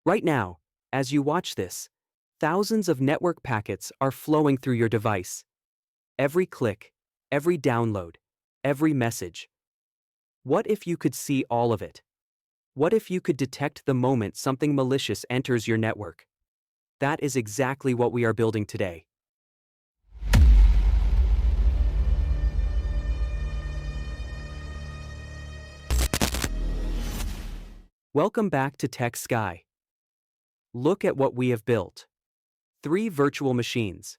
Right now, as you watch this, thousands of network packets are flowing through your device. Every click, every download, every message. What if you could see all of it? What if you could detect the moment something malicious enters your network? That is exactly what we are building today. Welcome back to Tech Sky. Look at what we have built. 3 virtual machines.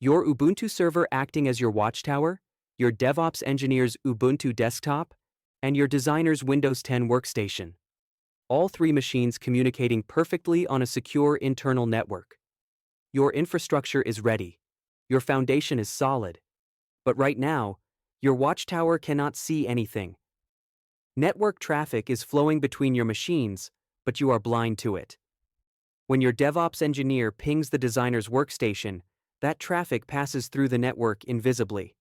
Your Ubuntu server acting as your watchtower, your DevOps engineer's Ubuntu desktop, and your designer's Windows 10 workstation. All 3 machines communicating perfectly on a secure internal network. Your infrastructure is ready. Your foundation is solid. But right now, your watchtower cannot see anything. Network traffic is flowing between your machines, but you are blind to it. When your DevOps engineer pings the designer's workstation, that traffic passes through the network invisibly.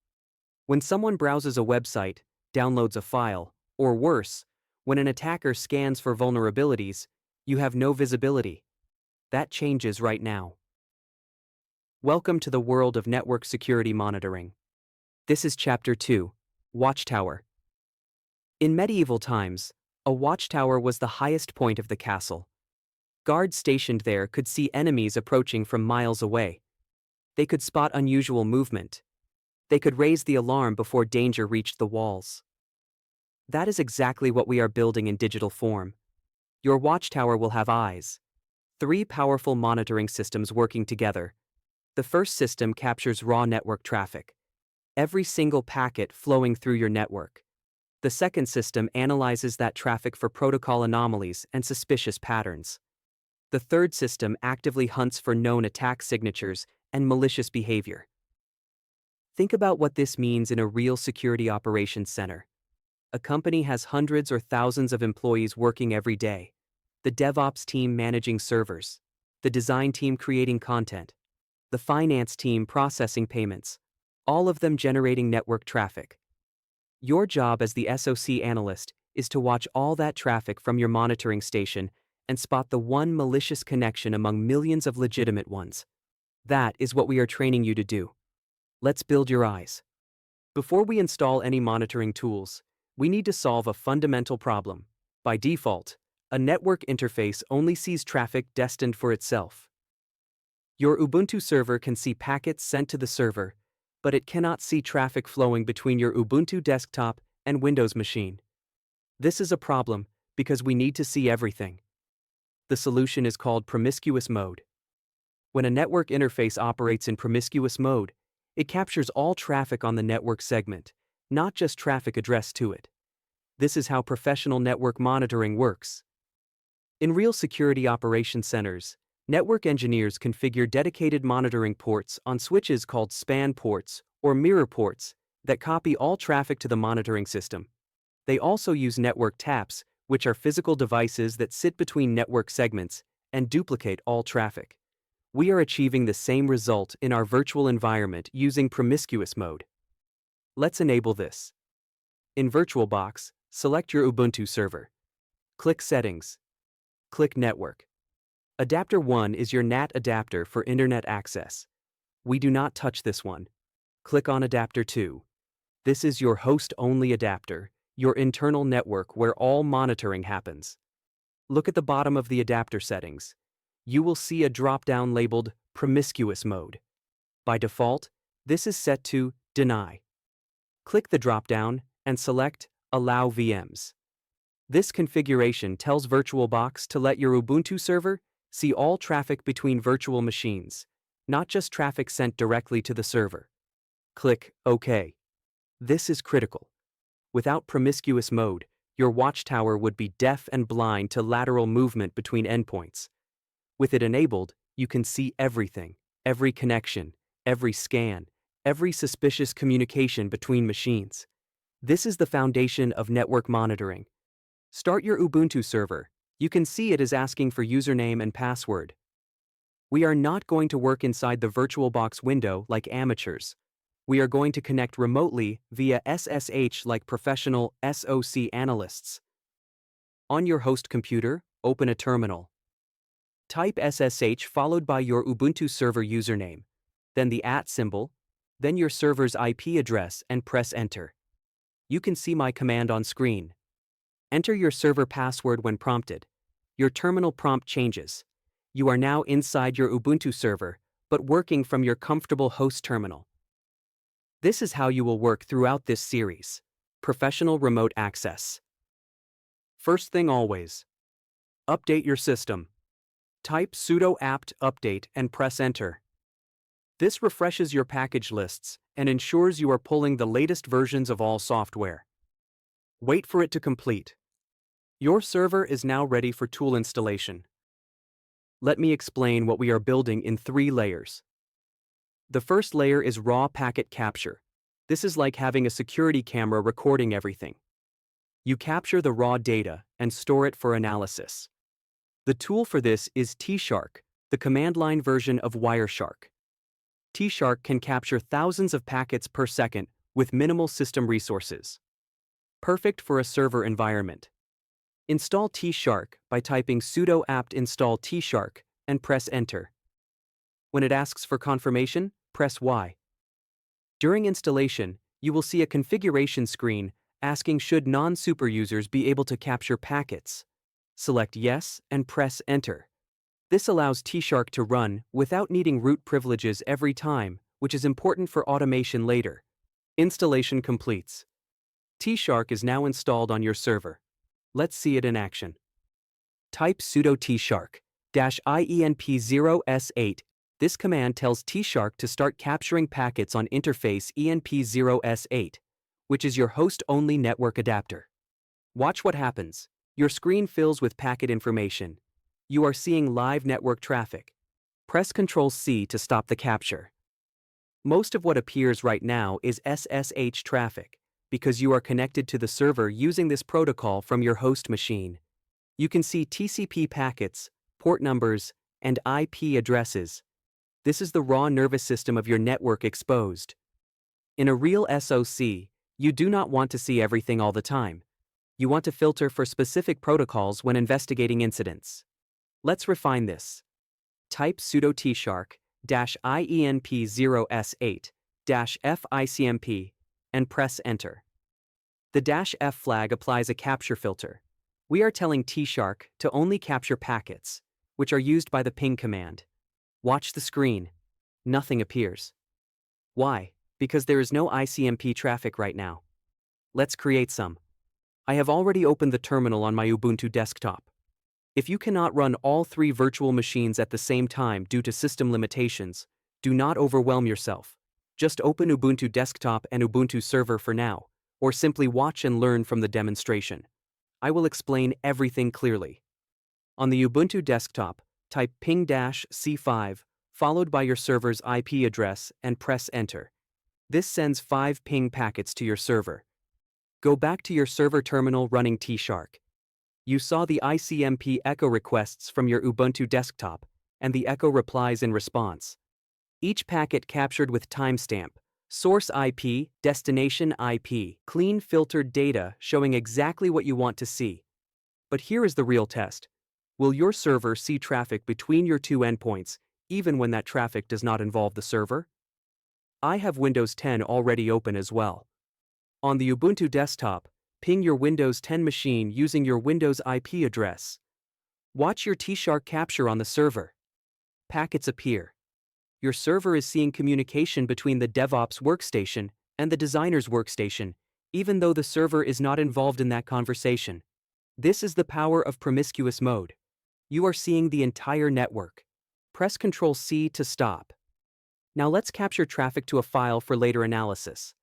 When someone browses a website, downloads a file, or worse, when an attacker scans for vulnerabilities, you have no visibility. That changes right now. Welcome to the world of network security monitoring. This is Chapter 2, Watchtower. In medieval times, a watchtower was the highest point of the castle. Guards stationed there could see enemies approaching from miles away. They could spot unusual movement. They could raise the alarm before danger reached the walls. That is exactly what we are building in digital form. Your watchtower will have eyes. 3 powerful monitoring systems working together. The first system captures raw network traffic. Every single packet flowing through your network. The second system analyzes that traffic for protocol anomalies and suspicious patterns. The third system actively hunts for known attack signatures and malicious behavior. Think about what this means in a real security operations center. A company has hundreds or thousands of employees working every day. The DevOps team managing servers. The design team creating content. The finance team processing payments. All of them generating network traffic. Your job as the SOC Analyst is to watch all that traffic from your monitoring station and spot the one malicious connection among millions of legitimate ones. That is what we are training you to do. Let's build your eyes. Before we install any monitoring tools, we need to solve a fundamental problem. By default, a network interface only sees traffic destined for itself. Your Ubuntu server can see packets sent to the server, but it cannot see traffic flowing between your Ubuntu desktop and Windows machine. This is a problem because we need to see everything. The solution is called Promiscuous mode. When a network interface operates in Promiscuous mode, it captures all traffic on the network segment, not just traffic addressed to it. This is how professional network monitoring works. In real security operations centers, network engineers configure dedicated monitoring ports on switches called span ports or mirror ports that copy all traffic to the monitoring system. They also use network taps, which are physical devices that sit between network segments and duplicate all traffic. We are achieving the same result in our virtual environment using Promiscuous mode. Let's enable this. In VirtualBox, select your Ubuntu server. Click Settings. Click Network. Adapter 1 is your NAT adapter for internet access. We do not touch this one. Click on Adapter 2. This is your host-only adapter, your internal network where all monitoring happens. Look at the bottom of the adapter settings. You will see a drop-down labeled Promiscuous mode. By default, this is set to Deny. Click the drop-down and select Allow VMs. This configuration tells VirtualBox to let your Ubuntu server see all traffic between virtual machines, not just traffic sent directly to the server. Click OK. This is critical. Without Promiscuous mode, your watchtower would be deaf and blind to lateral movement between endpoints. With it enabled, you can see everything, every connection, every scan, every suspicious communication between machines. This is the foundation of network monitoring. Start your Ubuntu server. You can see it is asking for username and password. We are not going to work inside the VirtualBox window like amateurs. We are going to connect remotely via SSH like professional SOC analysts. On your host computer, open a terminal. Type SSH followed by your Ubuntu server username, then the @ symbol, then your server's IP address and press enter. You can see my command on screen. Enter your server password when prompted. Your terminal prompt changes. You are now inside your Ubuntu server, but working from your comfortable host terminal. This is how you will work throughout this series. Professional remote access. First thing always. Update your system. Type sudo apt update and press enter. This refreshes your package lists and ensures you are pulling the latest versions of all software. Wait for it to complete. Your server is now ready for tool installation. Let me explain what we are building in 3 layers. The first layer is raw packet capture. This is like having a security camera recording everything. You capture the raw data and store it for analysis. The tool for this is TShark, the command line version of Wireshark. TShark can capture thousands of packets per second with minimal system resources. Perfect for a server environment. Install TShark by typing sudo apt install TShark and press enter. When it asks for confirmation, press Y. During installation, you will see a configuration screen asking should non-super users be able to capture packets. Select Yes and press Enter. This allows TShark to run without needing root privileges every time, which is important for automation later. Installation completes. TShark is now installed on your server. Let's see it in action. Type sudo tshark-enp0s8. This command tells TShark to start capturing packets on interface enp0s8, which is your host-only network adapter. Watch what happens. Your screen fills with packet information. You are seeing live network traffic. Press Ctrl-C to stop the capture. Most of what appears right now is SSH traffic, because you are connected to the server using this protocol from your host machine. You can see TCP packets, port numbers, and IP addresses. This is the raw nervous system of your network exposed. In a real SOC, you do not want to see everything all the time. You want to filter for specific protocols when investigating incidents. Let's refine this. Type sudo tshark-enp0s8-ficmp and press enter. The -f flag applies a capture filter. We are telling TShark to only capture packets, which are used by the ping command. Watch the screen. Nothing appears. Why? Because there is no ICMP traffic right now. Let's create some. I have already opened the terminal on my Ubuntu desktop. If you cannot run all 3 virtual machines at the same time due to system limitations, do not overwhelm yourself. Just open Ubuntu Desktop and Ubuntu Server for now, or simply watch and learn from the demonstration. I will explain everything clearly. On the Ubuntu desktop, type ping-c5, followed by your server's IP address and press enter. This sends 5 ping packets to your server. Go back to your server terminal running TShark. You saw the ICMP echo requests from your Ubuntu desktop, and the echo replies in response. Each packet captured with timestamp, source IP, destination IP, clean filtered data showing exactly what you want to see. But here is the real test. Will your server see traffic between your 2 endpoints, even when that traffic does not involve the server? I have Windows 10 already open as well. On the Ubuntu desktop, ping your Windows 10 machine using your Windows IP address. Watch your TShark capture on the server. Packets appear. Your server is seeing communication between the DevOps workstation and the designer's workstation, even though the server is not involved in that conversation. This is the power of promiscuous mode. You are seeing the entire network. Press Ctrl-C to stop. Now let's capture traffic to a file for later analysis.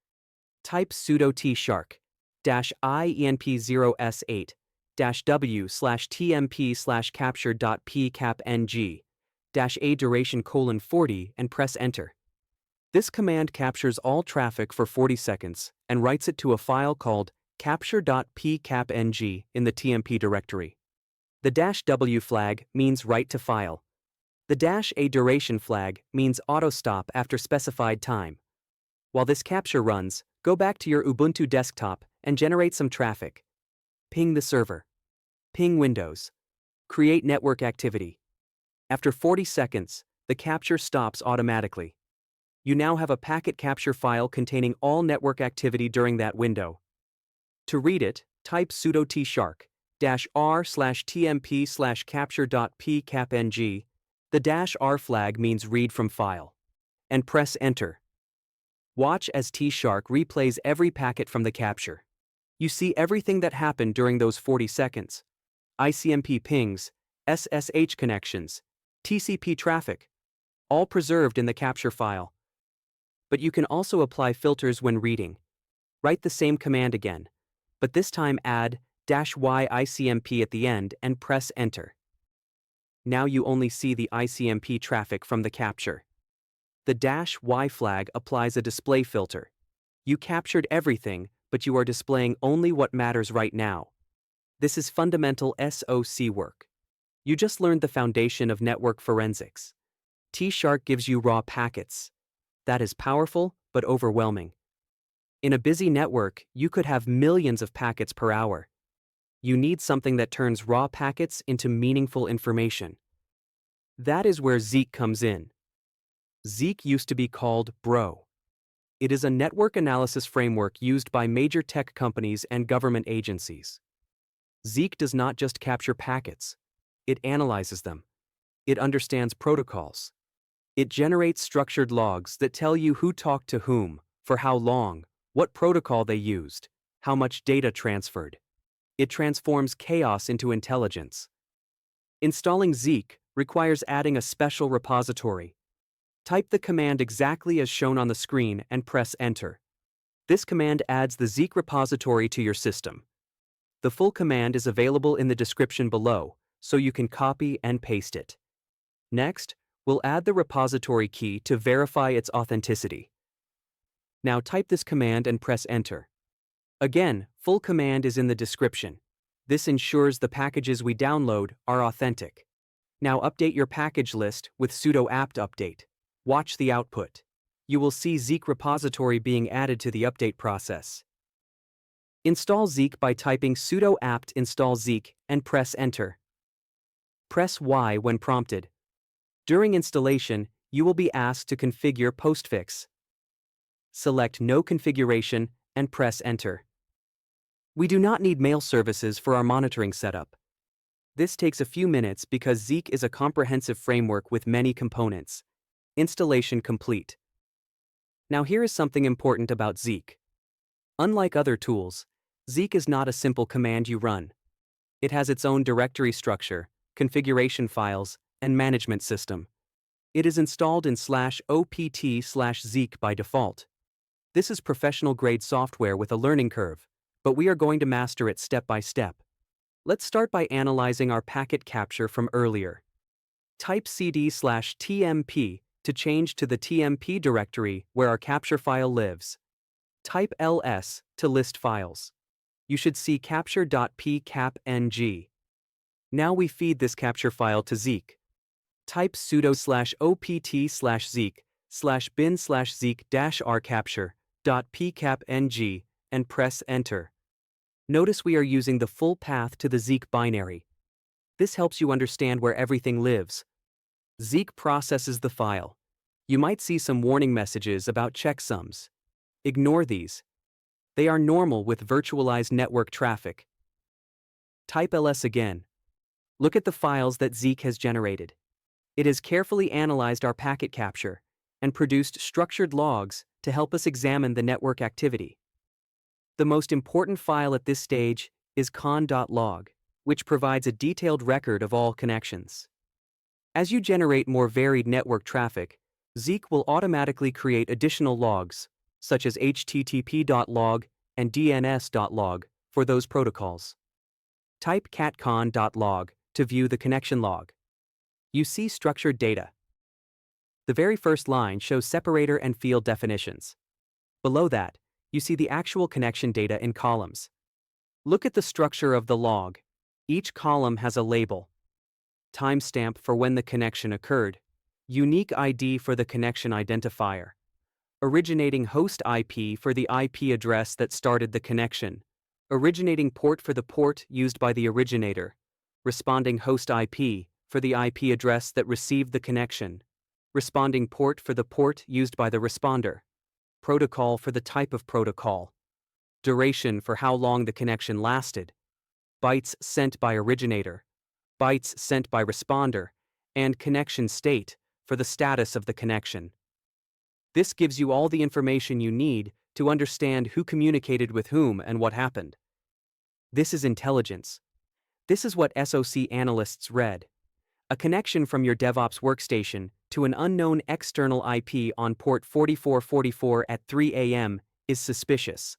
Type sudo tshark-enp0s8-w/tmp/capture.pcapng-a duration:40 and press enter. This command captures all traffic for 40 seconds and writes it to a file called capture.pcapng in the tmp directory. The -w flag means write to file. The -a duration flag means auto stop after specified time. While this capture runs, go back to your Ubuntu desktop and generate some traffic. Ping the server. Ping Windows. Create network activity. After 40 seconds, the capture stops automatically. You now have a packet capture file containing all network activity during that window. To read it, type sudo tshark-r/tmp/capture.pcapng. The -r flag means read from file. And press enter. Watch as TShark replays every packet from the capture. You see everything that happened during those 40 seconds. ICMP pings, SSH connections, TCP traffic, all preserved in the capture file. But you can also apply filters when reading. Write the same command again, but this time add -y ICMP at the end and press enter. Now you only see the ICMP traffic from the capture. The -y flag applies a display filter. You captured everything, but you are displaying only what matters right now. This is fundamental SOC work. You just learned the foundation of network forensics. TShark gives you raw packets. That is powerful, but overwhelming. In a busy network, you could have millions of packets per hour. You need something that turns raw packets into meaningful information. That is where Zeek comes in. Zeek used to be called Bro. It is a network analysis framework used by major tech companies and government agencies. Zeek does not just capture packets. It analyzes them. It understands protocols. It generates structured logs that tell you who talked to whom, for how long, what protocol they used, how much data transferred. It transforms chaos into intelligence. Installing Zeek requires adding a special repository. Type the command exactly as shown on the screen and press enter. This command adds the Zeek repository to your system. The full command is available in the description below, so you can copy and paste it. Next, we'll add the repository key to verify its authenticity. Now type this command and press enter. Again, full command is in the description. This ensures the packages we download are authentic. Now update your package list with sudo apt update. Watch the output. You will see Zeek repository being added to the update process. Install Zeek by typing sudo apt install Zeek and press enter. Press Y when prompted. During installation, you will be asked to configure postfix. Select No Configuration and press enter. We do not need mail services for our monitoring setup. This takes a few minutes because Zeek is a comprehensive framework with many components. Installation complete. Now here is something important about Zeek. Unlike other tools, Zeek is not a simple command you run. It has its own directory structure, configuration files, and management system. It is installed in /opt/Zeek by default. This is professional-grade software with a learning curve, but we are going to master it step by step. Let's start by analyzing our packet capture from earlier. Type cd/tmp to change to the tmp directory where our capture file lives. Type ls to list files. You should see capture.pcapng. Now we feed this capture file to Zeek. Type sudo opt/bin/zeek-r-capture.pcapng and press enter. Notice we are using the full path to the Zeek binary. This helps you understand where everything lives. Zeek processes the file. You might see some warning messages about checksums. Ignore these. They are normal with virtualized network traffic. Type ls again. Look at the files that Zeek has generated. It has carefully analyzed our packet capture and produced structured logs to help us examine the network activity. The most important file at this stage is con.log, which provides a detailed record of all connections. As you generate more varied network traffic, Zeek will automatically create additional logs, such as http.log and dns.log, for those protocols. Type catcon.log to view the connection log. You see structured data. The very first line shows separator and field definitions. Below that, you see the actual connection data in columns. Look at the structure of the log. Each column has a label. Timestamp for when the connection occurred. Unique ID for the connection identifier. Originating host IP for the IP address that started the connection. Originating port for the port used by the originator. Responding host IP for the IP address that received the connection, responding port for the port used by the responder, protocol for the type of protocol, duration for how long the connection lasted, bytes sent by originator, bytes sent by responder, and connection state for the status of the connection. This gives you all the information you need to understand who communicated with whom and what happened. This is intelligence. This is what SOC analysts read. A connection from your DevOps workstation to an unknown external IP on port 4444 at 3 a.m. is suspicious.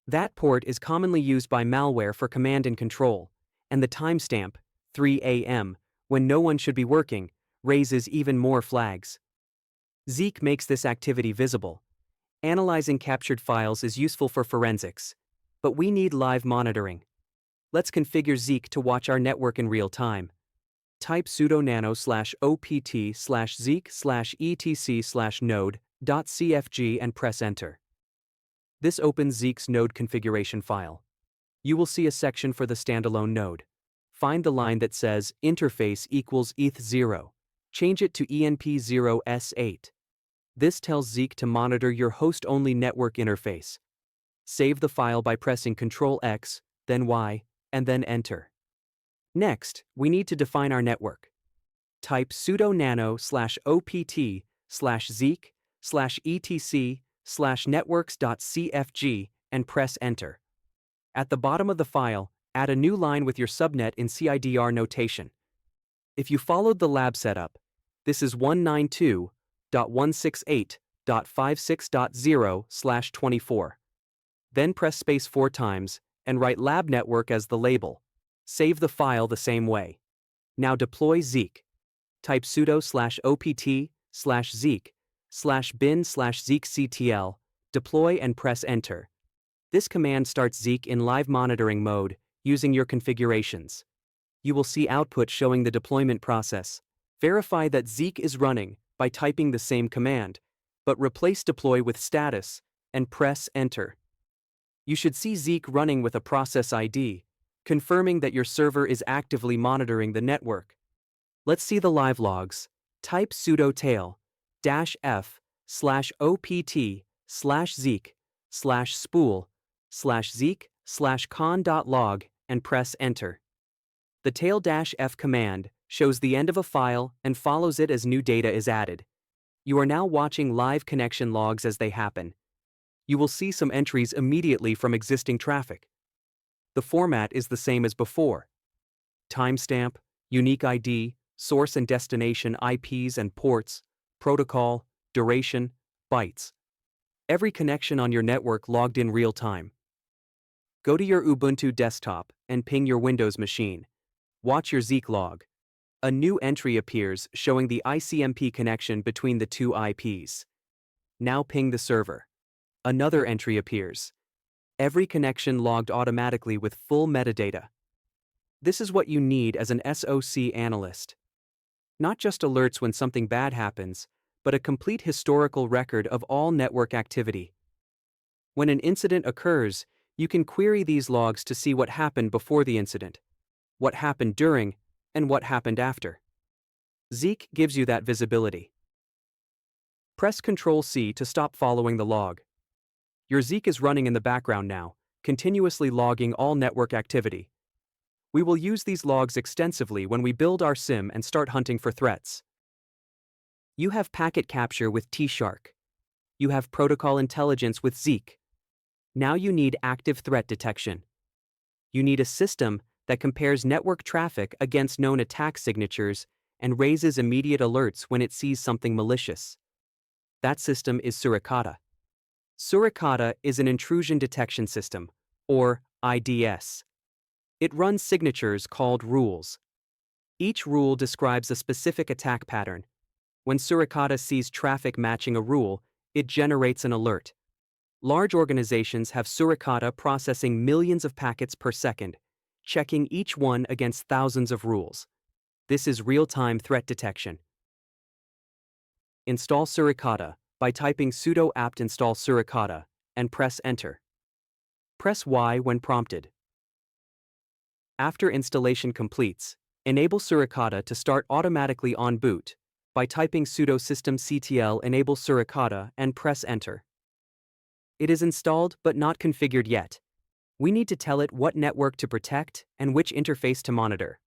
That port is commonly used by malware for command and control, and the timestamp, 3 a.m., when no one should be working, raises even more flags. Zeek makes this activity visible. Analyzing captured files is useful for forensics, but we need live monitoring. Let's configure Zeek to watch our network in real time. Type sudo nano/opt/zeek/etc/node.cfg and press enter. This opens Zeek's node configuration file. You will see a section for the standalone node. Find the line that says interface equals eth0. Change it to enp0s8. This tells Zeek to monitor your host-only network interface. Save the file by pressing Ctrl+X, then Y, and then enter. Next, we need to define our network. Type sudo nano/opt/zeek/etc/networks.cfg and press enter. At the bottom of the file, add a new line with your subnet in CIDR notation. If you followed the lab setup, this is 192.168.56.0/24. Then press space 4 times and write lab network as the label. Save the file the same way. Now deploy Zeek. Type sudo/opt/zeek/bin/zeekctl, deploy and press enter. This command starts Zeek in live monitoring mode using your configurations. You will see output showing the deployment process. Verify that Zeek is running by typing the same command, but replace deploy with status and press enter. You should see Zeek running with a process ID, confirming that your server is actively monitoring the network. Let's see the live logs. Type sudo tail-f/opt/zeek/spool/zeek/con.log and press enter. The tail-f command shows the end of a file and follows it as new data is added. You are now watching live connection logs as they happen. You will see some entries immediately from existing traffic. The format is the same as before. Timestamp, unique ID, source and destination IPs and ports, protocol, duration, bytes. Every connection on your network logged in real time. Go to your Ubuntu desktop and ping your Windows machine. Watch your Zeek log. A new entry appears showing the ICMP connection between the two IPs. Now ping the server. Another entry appears. Every connection logged automatically with full metadata. This is what you need as an SOC analyst. Not just alerts when something bad happens, but a complete historical record of all network activity. When an incident occurs, you can query these logs to see what happened before the incident, what happened during, and what happened after. Zeek gives you that visibility. Press Ctrl+C to stop following the log. Your Zeek is running in the background now, continuously logging all network activity. We will use these logs extensively when we build our SIM and start hunting for threats. You have packet capture with TShark. You have protocol intelligence with Zeek. Now you need active threat detection. You need a system that compares network traffic against known attack signatures and raises immediate alerts when it sees something malicious. That system is Suricata. Suricata is an intrusion detection system, or IDS. It runs signatures called rules. Each rule describes a specific attack pattern. When Suricata sees traffic matching a rule, it generates an alert. Large organizations have Suricata processing millions of packets per second, checking each one against thousands of rules. This is real-time threat detection. Install Suricata by typing sudo apt install Suricata and press enter. Press Y when prompted. After installation completes, Enable Suricata to start automatically on boot by typing sudo systemctl enable Suricata and press enter. It is installed but not configured yet. We need to tell it what network to protect and which interface to monitor.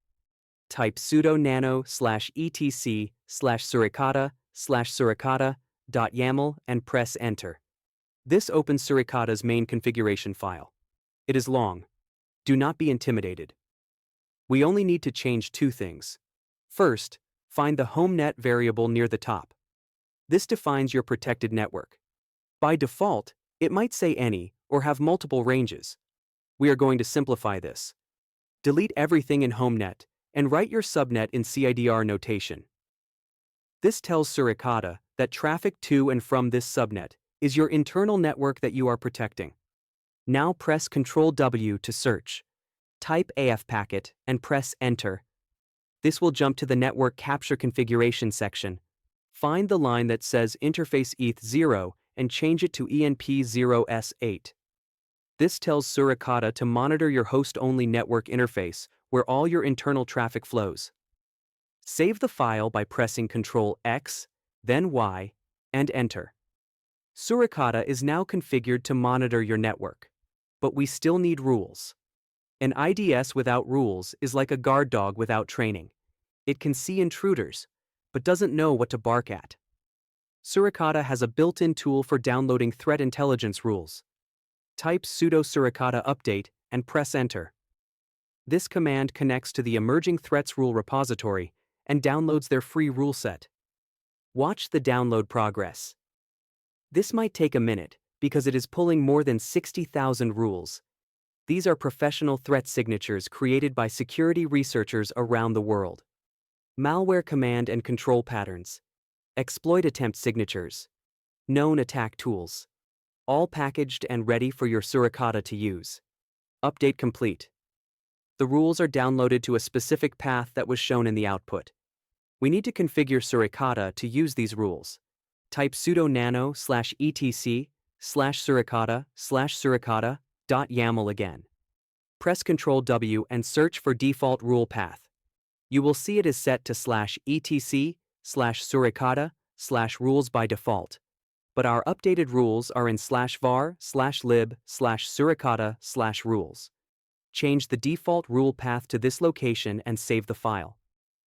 Type sudo nano/etc/suricata/suricata.yaml and press enter. This opens Suricata's main configuration file. It is long. Do not be intimidated. We only need to change two things. First, find the home net variable near the top. This defines your protected network. By default, it might say any or have multiple ranges. We are going to simplify this. Delete everything in HomeNet and write your subnet in CIDR notation. This tells Suricata that traffic to and from this subnet is your internal network that you are protecting. Now press Ctrl W to search. Type AF packet and press enter. This will jump to the network capture configuration section. Find the line that says interface ETH0 and change it to ENP0S8. This tells Suricata to monitor your host-only network interface where all your internal traffic flows. Save the file by pressing Ctrl X, then Y, and enter. Suricata is now configured to monitor your network. But we still need rules. An IDS without rules is like a guard dog without training. It can see intruders, but doesn't know what to bark at. Suricata has a built-in tool for downloading threat intelligence rules. Type sudo suricata update and press enter. This command connects to the emerging threats rule repository and downloads their free rule set. Watch the download progress. This might take a minute because it is pulling more than 60,000 rules. These are professional threat signatures created by security researchers around the world. Malware command and control patterns. Exploit attempt signatures. Known attack tools. All packaged and ready for your Suricata to use. Update complete. The rules are downloaded to a specific path that was shown in the output. We need to configure Suricata to use these rules. Type sudo nano/etc/suricata/suricata.yaml again. Press Ctrl W and search for default rule path. You will see it is set to /etc/suricata/rules by default. But our updated rules are in /var/lib/suricata/rules. Change the default rule path to this location and save the file.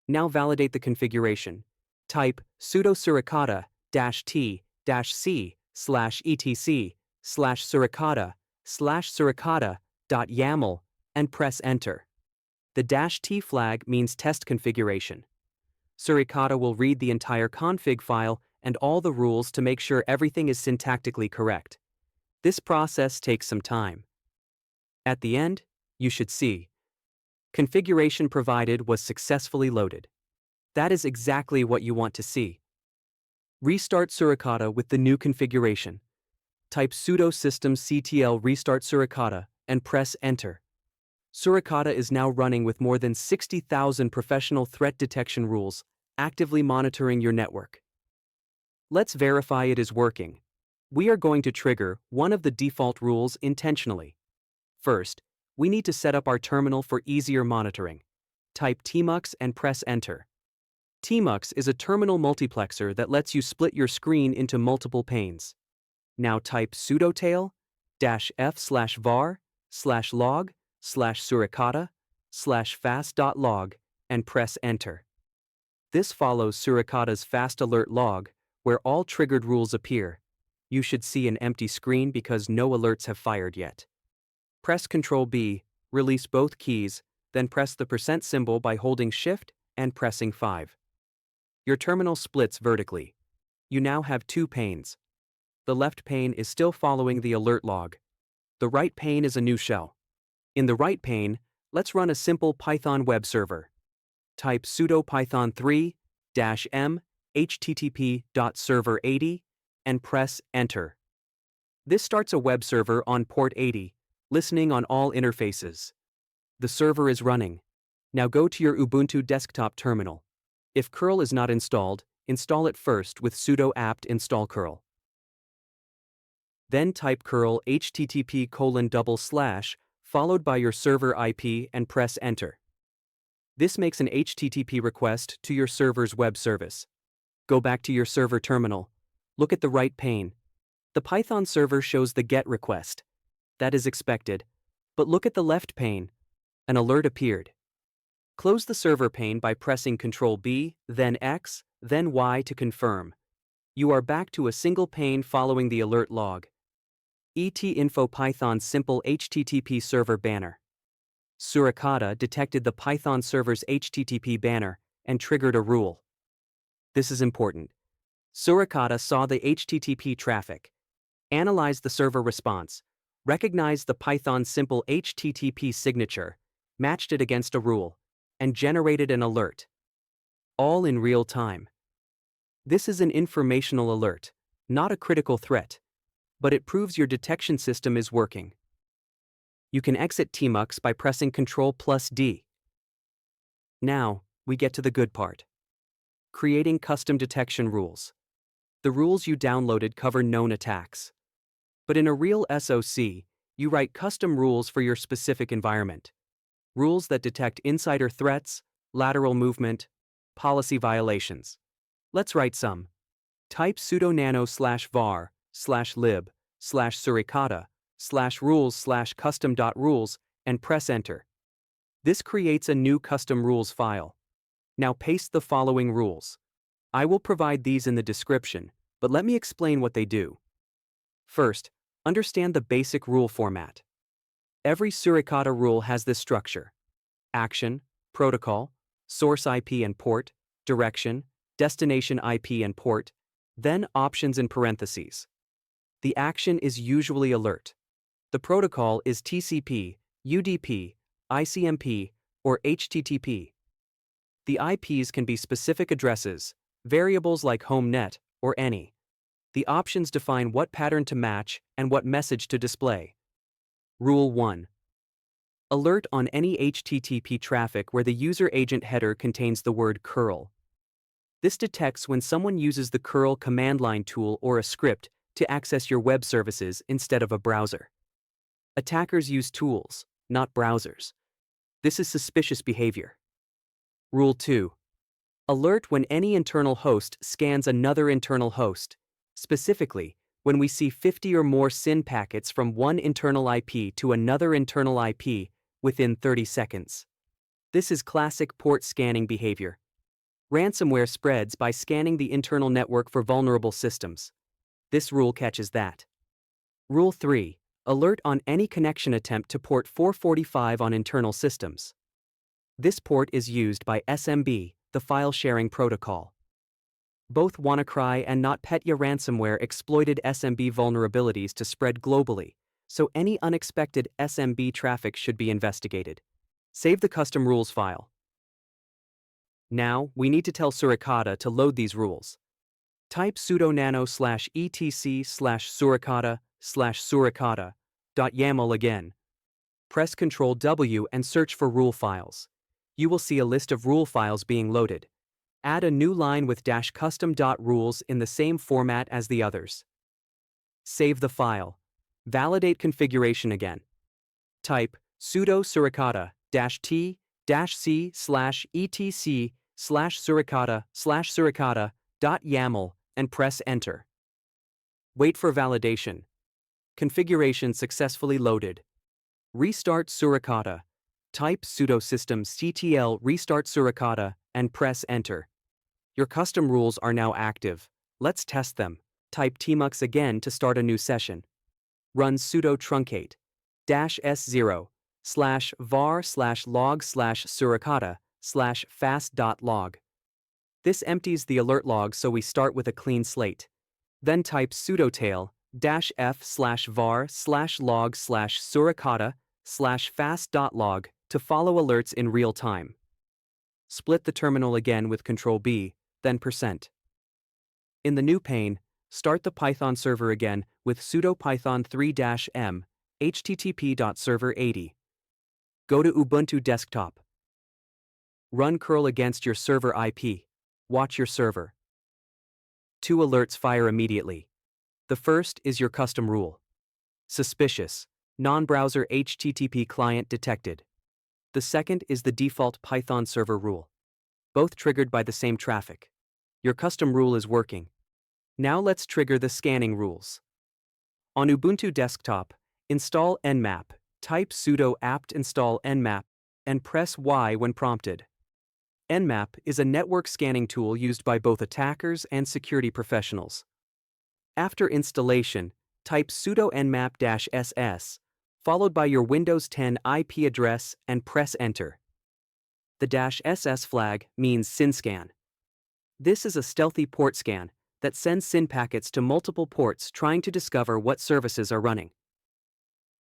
Now validate the configuration. Type sudo suricata-t-c/etc/suricata/suricata.yaml and press enter. The -t flag means test configuration. Suricata will read the entire config file and all the rules to make sure everything is syntactically correct. This process takes some time. At the end, you should see configuration provided was successfully loaded. That is exactly what you want to see. Restart Suricata with the new configuration. Type sudo systemctl restart Suricata and press enter. Suricata is now running with more than 60,000 professional threat detection rules, actively monitoring your network. Let's verify it is working. We are going to trigger one of the default rules intentionally. First, we need to set up our terminal for easier monitoring. Type tmux and press enter. Tmux is a terminal multiplexer that lets you split your screen into multiple panes. Now type sudo tail-f/var/log/suricata/fast.log and press enter. This follows Suricata's fast alert log, where all triggered rules appear. You should see an empty screen because no alerts have fired yet. Press Ctrl B, release both keys, then press the % symbol by holding Shift and pressing 5. Your terminal splits vertically. You now have two panes. The left pane is still following the alert log. The right pane is a new shell. In the right pane, let's run a simple Python web server. Type sudo python3-m http.server80 and press enter. This starts a web server on port 80, listening on all interfaces. The server is running. Now go to your Ubuntu desktop terminal. If curl is not installed, install it first with sudo apt install curl. Then type curl http:// followed by your server IP and press enter. This makes an HTTP request to your server's web service. Go back to your server terminal. Look at the right pane. The Python server shows the GET request. That is expected. But look at the left pane. An alert appeared. Close the server pane by pressing Ctrl+B, then X, then Y to confirm. You are back to a single pane following the alert log. info Python simple HTTP server banner. Suricata detected the Python server's HTTP banner and triggered a rule. This is important. Suricata saw the HTTP traffic, analyzed the server response, recognized the Python simple HTTP signature, matched it against a rule, and generated an alert. All in real time. This is an informational alert, not a critical threat, but it proves your detection system is working. You can exit Tmux by pressing Ctrl+D. Now, we get to the good part. Creating custom detection rules. The rules you downloaded cover known attacks. But in a real SOC, you write custom rules for your specific environment. Rules that detect insider threats, lateral movement, policy violations. Let's write some. Type sudo nano/var/lib/suricata/rules/custom.rules and press enter. This creates a new custom rules file. Now paste the following rules. I will provide these in the description, but let me explain what they do. First, understand the basic rule format. Every Suricata rule has this structure: action, protocol, source IP and port, direction, destination IP and port, then options in parentheses. The action is usually alert. The protocol is TCP, UDP, ICMP, or HTTP. The IPs can be specific addresses, variables like home net, or any. The options define what pattern to match and what message to display. Rule 1. Alert on any HTTP traffic where the user agent header contains the word curl. This detects when someone uses the curl command line tool or a script to access your web services instead of a browser. Attackers use tools, not browsers. This is suspicious behavior. Rule 2. Alert when any internal host scans another internal host. Specifically, when we see 50 or more SYN packets from one internal IP to another internal IP within 30 seconds. This is classic port scanning behavior. Ransomware spreads by scanning the internal network for vulnerable systems. This rule catches that. Rule 3. Alert on any connection attempt to port 445 on internal systems. This port is used by SMB, the file sharing protocol. Both WannaCry and NotPetya ransomware exploited SMB vulnerabilities to spread globally, so any unexpected SMB traffic should be investigated. Save the custom rules file. Now, we need to tell Suricata to load these rules. Type sudo nano/etc/suricata/suricata.yaml again. Press Ctrl+W and search for rule files. You will see a list of rule files being loaded. Add a new line with -custom.rules in the same format as the others. Save the file. Validate configuration again. Type sudo suricata-t-c/etc/suricata/suricata.yaml and press enter. Wait for validation. Configuration successfully loaded. Restart Suricata. Type sudo systemctl restart Suricata and press enter. Your custom rules are now active. Let's test them. Type tmux again to start a new session. Run sudo truncate-s0/var/log/suricata/fast.log. This empties the alert log, so we start with a clean slate. Then type sudo tail-f/var/log/suricata/fast.log to follow alerts in real time. Split the terminal again with Ctrl+B, then %. In the new pane, start the Python server again with sudo python 3-m http.server80. Go to Ubuntu desktop. Run curl against your server IP. Watch your server. 2 alerts fire immediately. The first is your custom rule. Suspicious, non-browser HTTP client detected. The second is the default Python server rule, both triggered by the same traffic. Your custom rule is working. Now let's trigger the scanning rules. On Ubuntu desktop, install Nmap, type sudo apt install Nmap, and press Y when prompted. Nmap is a network scanning tool used by both attackers and security professionals. After installation, type sudo nmap-ss, followed by your Windows 10 IP address and press Enter. The -ss flag means SYN-scan. This is a stealthy port scan that sends SYN packets to multiple ports trying to discover what services are running.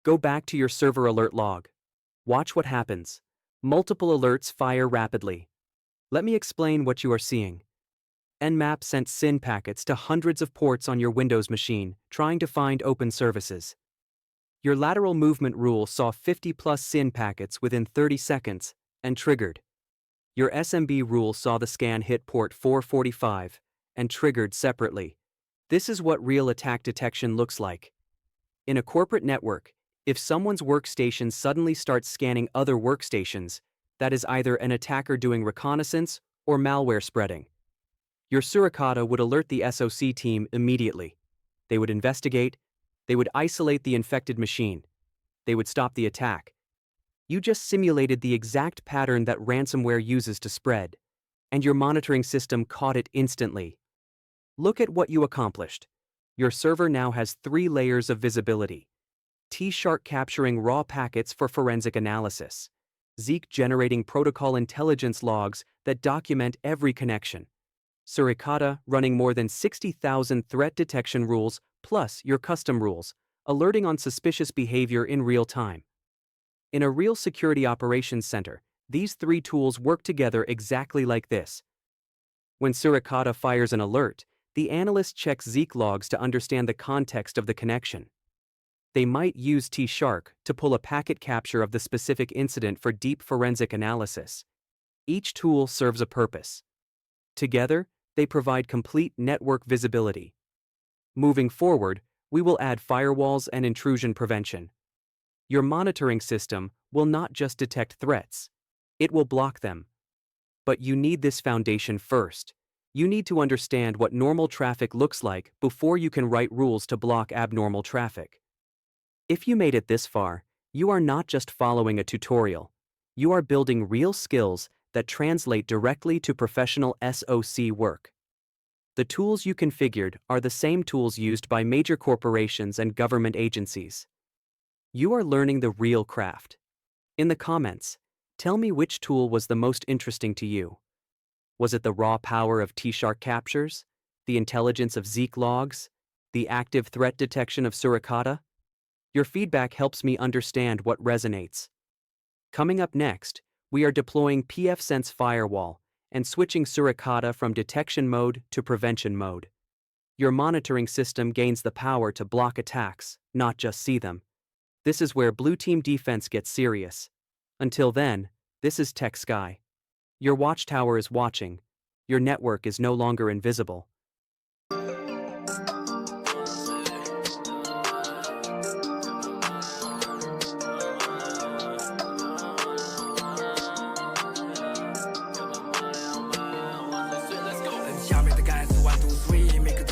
Go back to your server alert log. Watch what happens. Multiple alerts fire rapidly. Let me explain what you are seeing. Nmap sent SYN packets to hundreds of ports on your Windows machine, trying to find open services. Your lateral movement rule saw 50+ SYN packets within 30 seconds and triggered. Your SMB rule saw the scan hit port 445 and triggered separately. This is what real attack detection looks like. In a corporate network, if someone's workstation suddenly starts scanning other workstations, that is either an attacker doing reconnaissance or malware spreading. Your Suricata would alert the SOC team immediately. They would investigate, they would isolate the infected machine, they would stop the attack. You just simulated the exact pattern that ransomware uses to spread, and your monitoring system caught it instantly. Look at what you accomplished. Your server now has 3 layers of visibility. TShark capturing raw packets for forensic analysis. Zeek generating protocol intelligence logs that document every connection. Suricata running more than 60,000 threat detection rules plus your custom rules, alerting on suspicious behavior in real time. In a real security operations center, these 3 tools work together exactly like this. When Suricata fires an alert, the analyst checks Zeek logs to understand the context of the connection. They might use TShark to pull a packet capture of the specific incident for deep forensic analysis. Each tool serves a purpose. Together, they provide complete network visibility. Moving forward, we will add firewalls and intrusion prevention. Your monitoring system will not just detect threats, it will block them. But you need this foundation first. You need to understand what normal traffic looks like before you can write rules to block abnormal traffic. If you made it this far, you are not just following a tutorial. You are building real skills that translate directly to professional SOC work. The tools you configured are the same tools used by major corporations and government agencies. You are learning the real craft. In the comments, tell me which tool was the most interesting to you. Was it the raw power of TShark captures, the intelligence of Zeek logs, the active threat detection of Suricata? Your feedback helps me understand what resonates. Coming up next, we are deploying pfSense Firewall and switching Suricata from detection mode to prevention mode. Your monitoring system gains the power to block attacks, not just see them. This is where Blue Team defense gets serious. Until then, this is Tech Sky. Your watchtower is watching. Your network is no longer invisible.下面的盖子1 2 3，每个